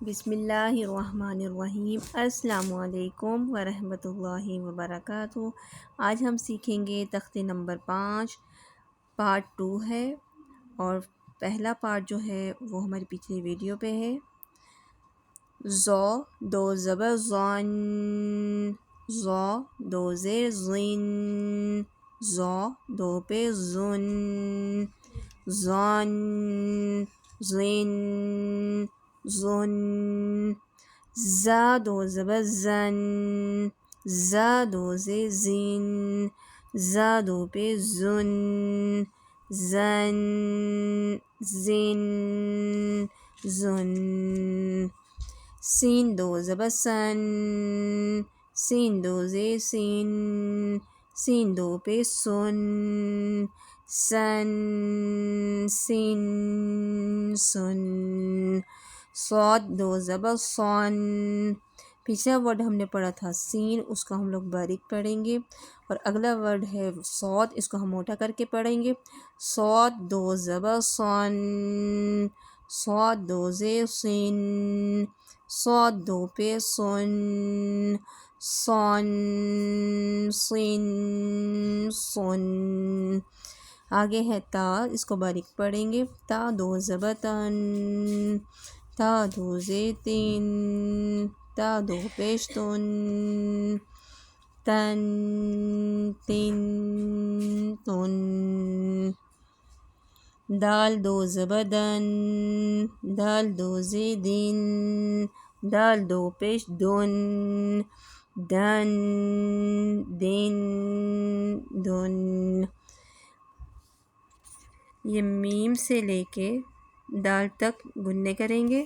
بسم اللہ الرحمن الرحیم۔ السلام علیکم ورحمۃ اللہ وبرکاتہ۔ آج ہم سیکھیں گے تختے نمبر 5، پارٹ 2 ہے، اور پہلا پارٹ جو ہے وہ ہماری پچھلی ویڈیو پہ ہے۔ زو دو زبر زون، زو دو زیر زین، زو دو پہ زن، زون زین زن، زا دو زبر زن، زا دو زے زین، زا دو پہ زن، زن زن زن، سین دو زبر سن، سین دو زے سین، سین دو پہ سن، سن سن سن، صاد دو زبر صن۔ پچھلا ورڈ ہم نے پڑھا تھا سین، اس کو ہم لوگ باریک پڑھیں گے، اور اگلا ورڈ ہے صاد، اس کو ہم موٹا کر کے پڑھیں گے۔ صاد دو زبر صن، صاد دو زیر سین، صاد دو پہ سن، صن سن سن۔ آگے ہے تا، اس کو باریک پڑھیں گے۔ تا دو زبر تن، تا دو زے تین، تا دو پیش تن، تن تن تن۔ دال دو زبر دن، دال دو زے دن، دال دو پیش دن، دن دن دن۔ یہ میم سے لے کے دال تک گننے کریں گے۔